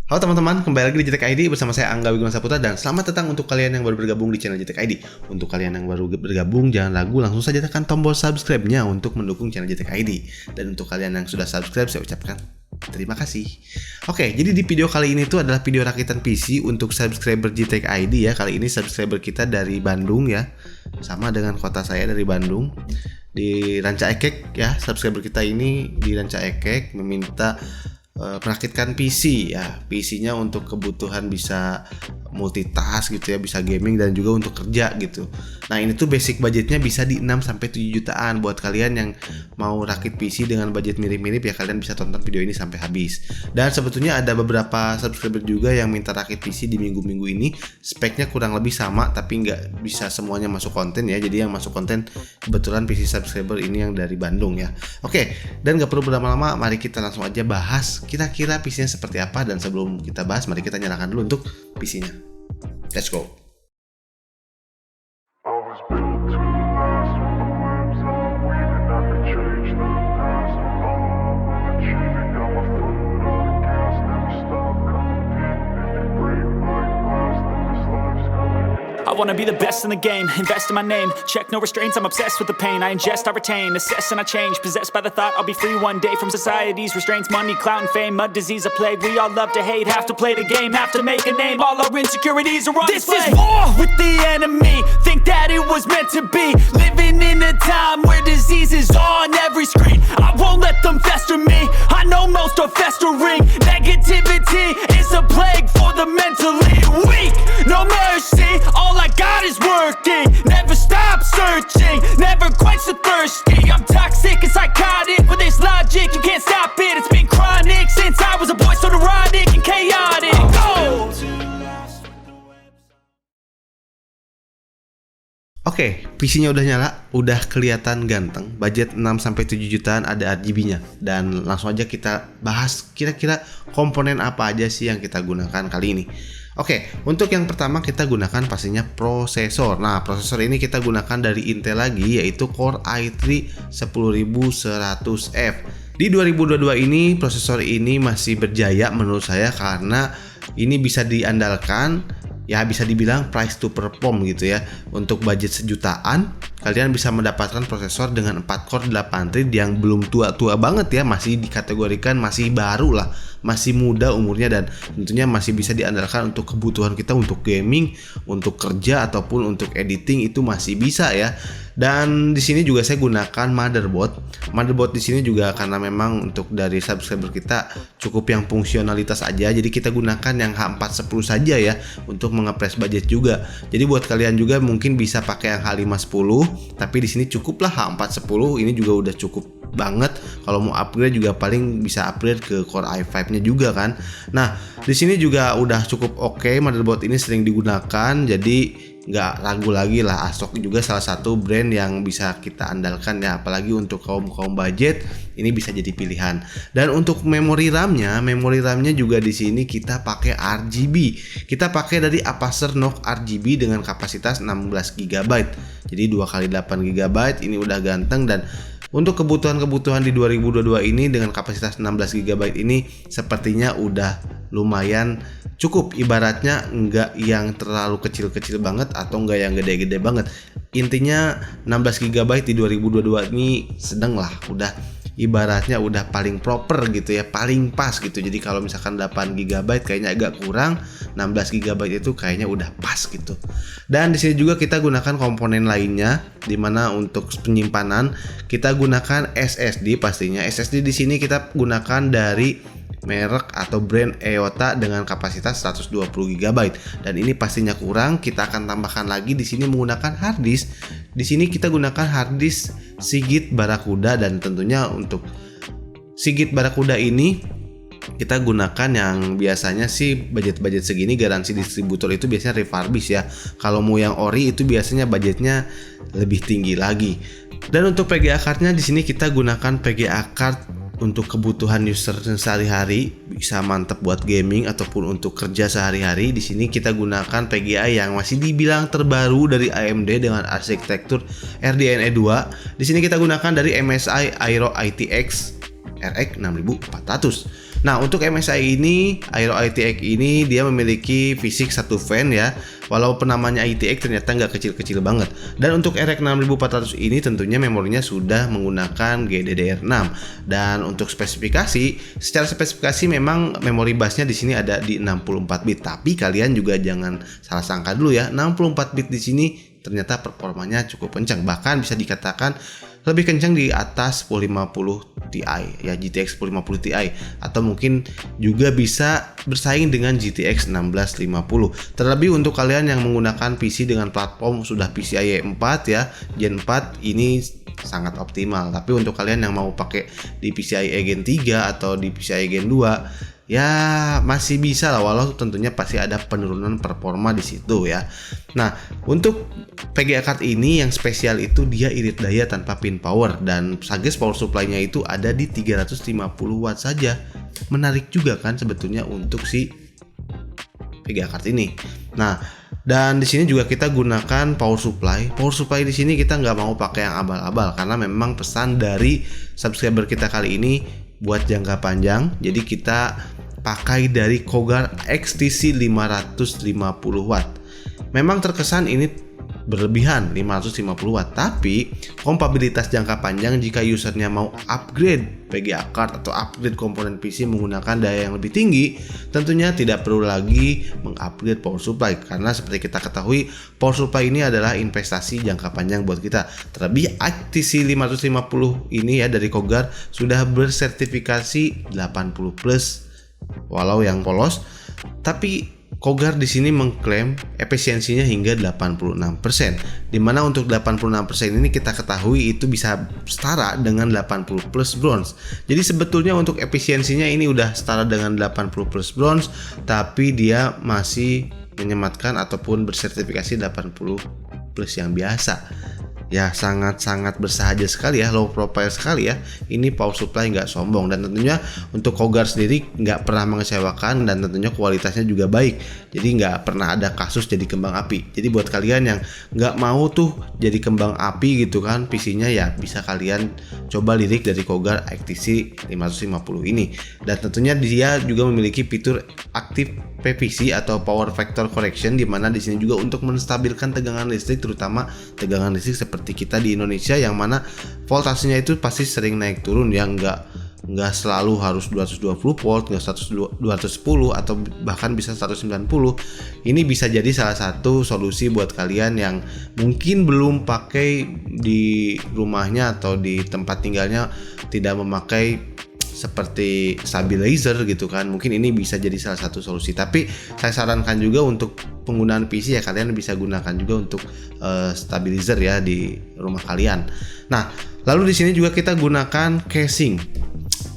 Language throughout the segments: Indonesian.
Halo teman-teman, kembali lagi di JTK ID bersama saya Angga Wiguna Saputra dan selamat datang untuk kalian yang baru bergabung di channel JTK ID. Untuk kalian yang baru bergabung, jangan ragu langsung saja tekan tombol subscribe-nya untuk mendukung channel JTK ID. Dan untuk kalian yang sudah subscribe, saya ucapkan terima kasih. Oke, jadi di video kali ini tuh adalah video rakitan PC untuk subscriber JTK ID ya. Kali ini subscriber kita dari Bandung ya, sama dengan kota saya dari Bandung, di Ranca Ekek ya. Subscriber kita ini di Ranca Ekek meminta merakitkan PC ya, PC-nya untuk kebutuhan bisa multitask gitu ya, bisa gaming dan juga untuk kerja gitu. Nah, ini tuh basic budgetnya bisa di 6-7 jutaan. Buat kalian yang mau rakit PC dengan budget mirip-mirip ya, kalian bisa tonton video ini sampai habis. Dan sebetulnya ada beberapa subscriber juga yang minta rakit PC di minggu-minggu ini. Speknya kurang lebih sama, tapi nggak bisa semuanya masuk konten ya. Jadi yang masuk konten kebetulan PC subscriber ini yang dari Bandung ya. Oke, dan nggak perlu berlama-lama, mari kita langsung aja bahas kira-kira PC-nya seperti apa. Dan sebelum kita bahas, mari kita nyalakan dulu untuk PC-nya. Let's go. I wanna be the best in the game, invest in my name. Check no restraints, I'm obsessed with the pain. I ingest, I retain, assess and I change. Possessed by the thought I'll be free one day from society's restraints. Money, clout and fame, a disease, a plague. We all love to hate, have to play the game, have to make a name. All our insecurities are on display. This is war with the enemy, think that it was meant to be. Living in a time where disease is on every screen. I won't let them fester me, I know most are festering. Negativity is a plague for the mentally weak. No mercy, all I got is working. Never stop searching, never quench the thirsty. I'm toxic and psychotic with this logic, you can't stop it. It's been chronic since I was a boy, so neurotic and chaotic. Go! Oke, PC-nya udah nyala, udah kelihatan ganteng. Budget 6-7 jutaan, ada RGB-nya. Dan langsung aja kita bahas kira-kira komponen apa aja sih yang kita gunakan kali ini. Oke, untuk yang pertama kita gunakan pastinya prosesor. Nah, prosesor ini kita gunakan dari Intel lagi, yaitu Core i3 10100F. Di 2022 ini prosesor ini masih berjaya menurut saya karena ini bisa diandalkan, ya bisa dibilang price to perform gitu ya. Untuk budget sejutaan, kalian bisa mendapatkan prosesor dengan 4 core 8 thread yang belum tua-tua banget ya, masih dikategorikan masih baru lah, masih muda umurnya, dan tentunya masih bisa diandalkan untuk kebutuhan kita untuk gaming, untuk kerja ataupun untuk editing itu masih bisa ya. Dan di sini juga saya gunakan motherboard. Motherboard di sini juga karena memang untuk dari subscriber kita cukup yang fungsionalitas aja, jadi kita gunakan yang H410 saja ya untuk mengepres budget juga. Jadi buat kalian juga mungkin bisa pakai yang H510, tapi di sini cukuplah H410, ini juga udah cukup banget. Kalau mau upgrade juga paling bisa upgrade ke Core i5-nya juga kan. Nah, di sini juga udah cukup oke. Motherboard ini sering digunakan, jadi nggak ragu lagi lah. ASRock juga salah satu brand yang bisa kita andalkan ya, apalagi untuk kaum budget ini bisa jadi pilihan. Dan untuk memori RAM-nya juga di sini kita pakai RGB. Kita pakai dari Apacer Knox RGB dengan kapasitas 16 GB. Jadi 2x8 GB ini udah ganteng. Dan untuk kebutuhan di 2022 ini dengan kapasitas 16 GB ini sepertinya udah lumayan cukup. Ibaratnya enggak yang terlalu kecil-kecil banget atau enggak yang gede-gede banget. Intinya 16 GB di 2022 ini sedang lah, udah ibaratnya udah paling proper gitu ya, paling pas gitu. Jadi kalau misalkan 8 GB kayaknya agak kurang, 16 GB itu kayaknya udah pas gitu. Dan di sini juga kita gunakan komponen lainnya, dimana untuk penyimpanan kita gunakan SSD pastinya. SSD di sini kita gunakan dari merek atau brand EOTA dengan kapasitas 120 GB. Dan ini pastinya kurang, kita akan tambahkan lagi di sini menggunakan hard disk. Di sini kita gunakan hard disk Seagate Barracuda, dan tentunya untuk Seagate Barracuda ini kita gunakan yang biasanya sih budget segini garansi distributor itu biasanya refurbish ya. Kalau mau yang ori itu biasanya budgetnya lebih tinggi lagi. Dan untuk PGA cardnya di sini kita gunakan PGA card untuk kebutuhan user sehari-hari, bisa mantap buat gaming ataupun untuk kerja sehari-hari. Di sini kita gunakan PGA yang masih dibilang terbaru dari AMD dengan arsitektur RDNA 2. Di sini kita gunakan dari MSI Aero ITX RX 6400. Nah, untuk MSI ini, Aero ITX ini dia memiliki fisik satu fan ya. Walaupun namanya ITX ternyata nggak kecil-kecil banget. Dan untuk RX 6400 ini tentunya memorinya sudah menggunakan GDDR6. Dan untuk spesifikasi, secara spesifikasi memang memori busnya di sini ada di 64 bit. Tapi kalian juga jangan salah sangka dulu ya, 64 bit di sini ternyata performanya cukup kencang. Bahkan bisa dikatakan lebih kencang di atas 1050 Ti ya, GTX 1050 Ti, atau mungkin juga bisa bersaing dengan GTX 1650. Terlebih untuk kalian yang menggunakan PC dengan platform sudah PCIe 4 ya, Gen 4 ini sangat optimal. Tapi untuk kalian yang mau pakai di PCIe Gen 3 atau di PCIe Gen 2 ya masih bisa lah, walau tentunya pasti ada penurunan performa di situ ya. Nah, untuk PGA card ini yang spesial itu dia irit daya tanpa pin power, dan Sages power supply-nya itu ada di 350 watt saja. Menarik juga kan sebetulnya untuk si PGA card ini. Nah, dan di sini juga kita gunakan power supply. Power supply di sini kita nggak mau pakai yang abal-abal karena memang pesan dari subscriber kita kali ini buat jangka panjang. Jadi kita pakai dari Cougar XTC 550 watt. Memang terkesan ini berlebihan 550 watt, tapi kompatibilitas jangka panjang jika usernya mau upgrade PGA card atau upgrade komponen PC menggunakan daya yang lebih tinggi, tentunya tidak perlu lagi mengupgrade power supply, karena seperti kita ketahui power supply ini adalah investasi jangka panjang buat kita. Terlebih XTC 550 ini ya dari Cougar sudah bersertifikasi 80+, walau yang polos, tapi Cougar di sini mengklaim efisiensinya hingga 86%. Dimana untuk 86% ini kita ketahui itu bisa setara dengan 80 plus bronze. Jadi sebetulnya untuk efisiensinya ini udah setara dengan 80 plus bronze, tapi dia masih menyematkan ataupun bersertifikasi 80 plus yang biasa. Ya sangat-sangat bersahaja sekali ya, low profile sekali ya. Ini power supply nggak sombong, dan tentunya untuk Cougar sendiri nggak pernah mengecewakan, dan tentunya kualitasnya juga baik. Jadi nggak pernah ada kasus jadi kembang api. Jadi buat kalian yang nggak mau tuh jadi kembang api gitu kan PC-nya, ya bisa kalian coba lirik dari Cougar XTC 550 ini. Dan tentunya dia juga memiliki fitur aktif PVC atau power factor correction, di mana di sini juga untuk menstabilkan tegangan listrik, terutama tegangan listrik seperti kita di Indonesia yang mana voltasenya itu pasti sering naik turun ya, nggak selalu harus 220 volt, nggak 210 atau bahkan bisa 190. Ini bisa jadi salah satu solusi buat kalian yang mungkin belum pakai di rumahnya atau di tempat tinggalnya, tidak memakai seperti stabilizer gitu kan. Mungkin ini bisa jadi salah satu solusi, tapi saya sarankan juga untuk penggunaan PC ya kalian bisa gunakan juga untuk stabilizer ya di rumah kalian. Nah, lalu di sini juga kita gunakan casing.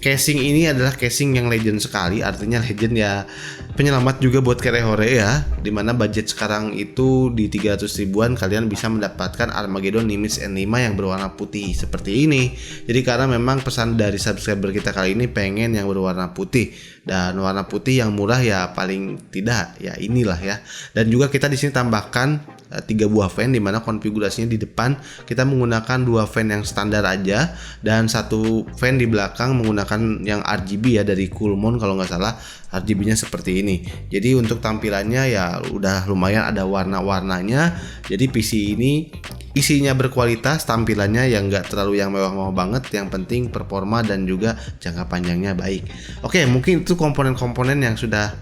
Casing ini adalah casing yang legend sekali, artinya legend ya, penyelamat juga buat Kerehore ya, dimana budget sekarang itu di 300 ribuan kalian bisa mendapatkan Armageddon Nimitz N5 yang berwarna putih seperti ini. Jadi karena memang pesan dari subscriber kita kali ini pengen yang berwarna putih, dan warna putih yang murah ya paling tidak ya inilah ya. Dan juga kita di sini tambahkan 3 buah fan, dimana konfigurasinya di depan kita menggunakan 2 fan yang standar aja, dan 1 fan di belakang menggunakan yang RGB ya dari Coolmon kalau nggak salah. RGB-nya seperti ini. Jadi untuk tampilannya ya udah lumayan ada warna-warnanya. Jadi PC ini isinya berkualitas, tampilannya yang nggak terlalu yang mewah-mewah banget, yang penting performa dan juga jangka panjangnya baik. Oke, mungkin itu komponen-komponen yang sudah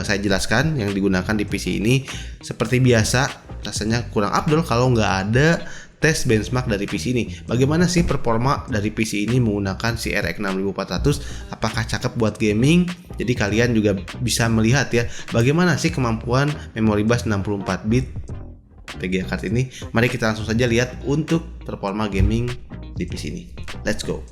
saya jelaskan yang digunakan di PC ini. Seperti biasa rasanya kurang afdol kalau nggak ada tes benchmark dari PC ini. Bagaimana sih performa dari PC ini menggunakan si RX 6400? Apakah cakep buat gaming? Jadi kalian juga bisa melihat ya bagaimana sih kemampuan memori bus 64 bit PGA card ini. Mari kita langsung saja lihat untuk performa gaming di PC ini. Let's go.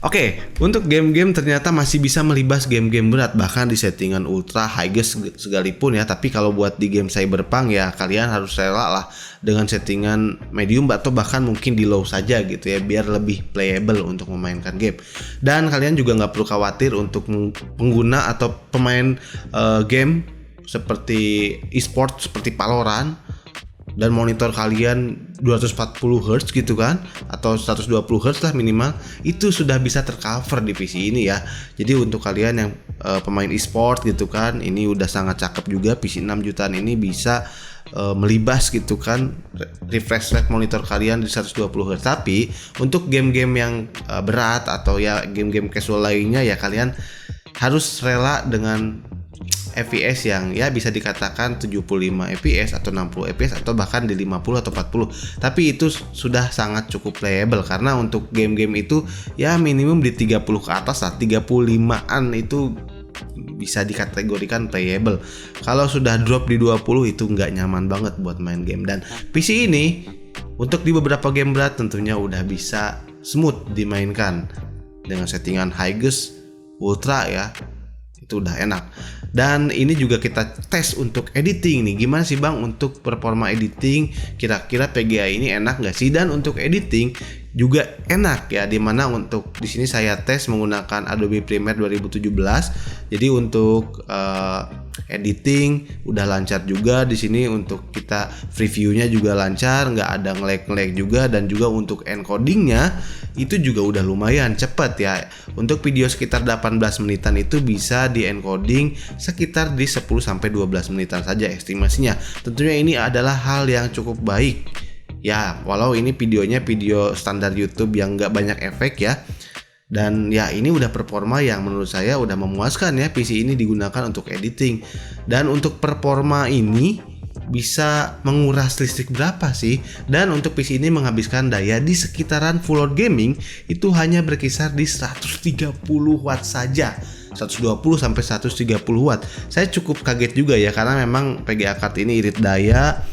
Oke, untuk game-game ternyata masih bisa melibas game-game berat bahkan di settingan ultra highest sekalipun ya. Tapi kalau buat di game Cyberpunk ya kalian harus rela lah dengan settingan medium atau bahkan mungkin di low saja gitu ya biar lebih playable untuk memainkan game. Dan kalian juga nggak perlu khawatir untuk pengguna atau pemain game seperti e-sport seperti Valorant dan monitor kalian 240 Hz gitu kan atau 120 Hz lah minimal, itu sudah bisa tercover di PC ini ya. Jadi untuk kalian yang pemain e-sport gitu kan, ini udah sangat cakep juga. PC 6 jutaan ini bisa melibas gitu kan refresh rate monitor kalian di 120 Hz. Tapi untuk game-game yang berat atau ya game-game casual lainnya ya kalian harus rela dengan FPS yang ya bisa dikatakan 75 FPS atau 60 FPS atau bahkan di 50 atau 40. Tapi itu sudah sangat cukup playable karena untuk game-game itu ya minimum di 30 ke atas lah, 35an itu bisa dikategorikan playable. Kalau sudah drop di 20 itu nggak nyaman banget buat main game. Dan PC ini untuk di beberapa game berat tentunya udah bisa smooth dimainkan dengan settingan highest, ultra ya. Itu udah enak. Dan ini juga kita tes untuk editing nih. Gimana sih Bang untuk performa editing? Kira-kira PGA ini enak nggak sih? Dan untuk editing juga enak ya. Dimana untuk di sini saya tes menggunakan Adobe Premiere 2017. Jadi untuk editing udah lancar juga di sini. Untuk kita previewnya juga lancar, nggak ada nge-lag juga. Dan juga untuk encodingnya itu juga udah lumayan cepet ya. Untuk video sekitar 18 menitan itu bisa di encoding sekitar di 10-12 menitan saja estimasinya. Tentunya ini adalah hal yang cukup baik ya, walau ini videonya video standar YouTube yang gak banyak efek ya. Dan ya ini udah performa yang menurut saya udah memuaskan ya. PC ini digunakan untuk editing. Dan untuk performa ini bisa menguras listrik berapa sih? Dan untuk PC ini menghabiskan daya di sekitaran full load gaming itu hanya berkisar di 130 watt saja. 120 sampai 130 watt. Saya cukup kaget juga ya karena memang PGA card ini irit daya.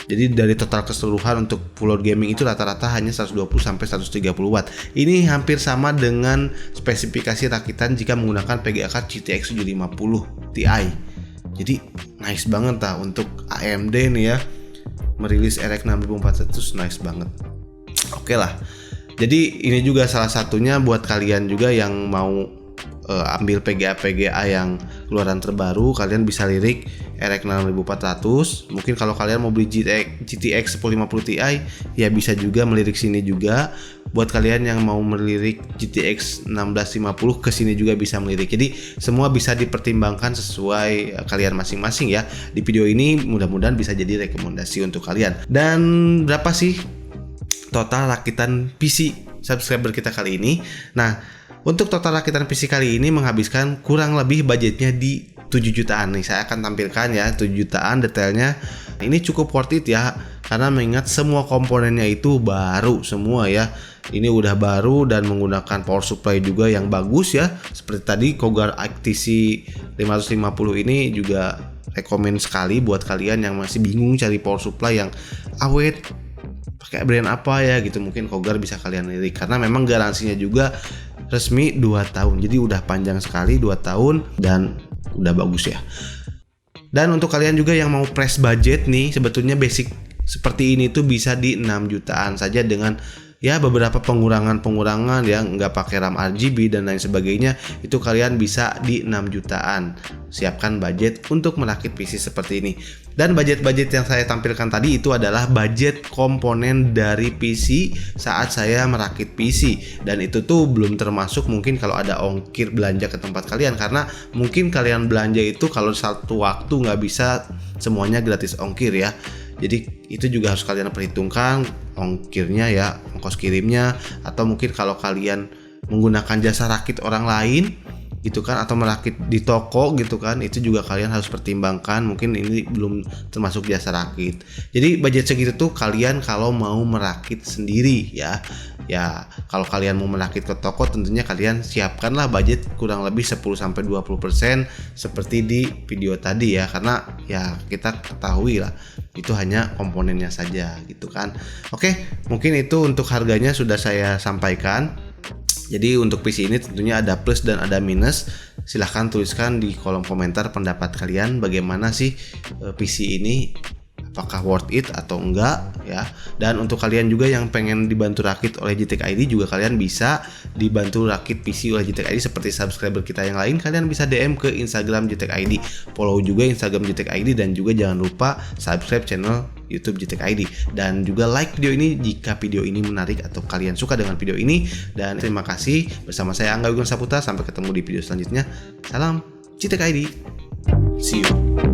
Jadi dari total keseluruhan untuk full load gaming itu rata-rata hanya 120 sampai 130 watt. Ini hampir sama dengan spesifikasi rakitan jika menggunakan PGA card GTX 750 Ti. Jadi nice banget lah untuk AMD nih ya, merilis RX 6400 nice banget. Oke lah. Jadi ini juga salah satunya buat kalian juga yang mau ambil PGA yang keluaran terbaru, kalian bisa lirik RX 6400. Mungkin kalau kalian mau beli GTX 1050 Ti ya bisa juga melirik sini juga. Buat kalian yang mau melirik GTX 1650 ke sini juga bisa melirik. Jadi semua bisa dipertimbangkan sesuai kalian masing-masing ya. Di video ini mudah-mudahan bisa jadi rekomendasi untuk kalian. Dan berapa sih total rakitan PC subscriber kita kali ini? Nah, untuk total rakitan PC kali ini menghabiskan kurang lebih budgetnya di 7 jutaan nih. Saya akan tampilkan ya 7 jutaan detailnya. Ini cukup worth it ya, karena mengingat semua komponennya itu baru semua ya. Ini udah baru dan menggunakan power supply juga yang bagus ya. Seperti tadi Cougar XTC 550 ini juga rekomen sekali buat kalian yang masih bingung cari power supply yang awet, pakai brand apa ya gitu. Mungkin Cougar bisa kalian lirik karena memang garansinya juga resmi 2 tahun. Jadi udah panjang sekali 2 tahun dan udah bagus ya. Dan untuk kalian juga yang mau press budget nih, sebetulnya basic seperti ini tuh bisa di 6 jutaan saja dengan ya beberapa pengurangan ya, nggak pakai RAM RGB dan lain sebagainya. Itu kalian bisa di 6 jutaan. Siapkan budget untuk merakit PC seperti ini. Dan budget-budget yang saya tampilkan tadi itu adalah budget komponen dari PC saat saya merakit PC. Dan itu tuh belum termasuk mungkin kalau ada ongkir belanja ke tempat kalian. Karena mungkin kalian belanja itu kalau satu waktu nggak bisa semuanya gratis ongkir ya. Jadi itu juga harus kalian perhitungkan ongkirnya ya, ongkos kirimnya. Atau mungkin kalau kalian menggunakan jasa rakit orang lain gitu kan, atau merakit di toko gitu kan, itu juga kalian harus pertimbangkan. Mungkin ini belum termasuk jasa rakit. Jadi budget segitu tuh kalian kalau mau merakit sendiri ya. Ya kalau kalian mau merakit ke toko tentunya kalian siapkanlah budget kurang lebih 10-20% seperti di video tadi ya. Karena ya kita ketahui lah itu hanya komponennya saja gitu kan. Oke, mungkin itu untuk harganya sudah saya sampaikan. Jadi untuk PC ini tentunya ada plus dan ada minus. Silahkan tuliskan di kolom komentar pendapat kalian bagaimana sih PC ini, apakah worth it atau enggak ya. Dan untuk kalian juga yang pengen dibantu rakit oleh JTech ID juga kalian bisa dibantu rakit PC oleh JTech ID seperti subscriber kita yang lain. Kalian bisa DM ke Instagram JTech ID, follow juga Instagram JTech ID, dan juga jangan lupa subscribe channel YouTube JTech ID, dan juga like video ini jika video ini menarik atau kalian suka dengan video ini. Dan terima kasih, bersama saya Angga Wigun Saputra, sampai ketemu di video selanjutnya. Salam JTech ID, see you.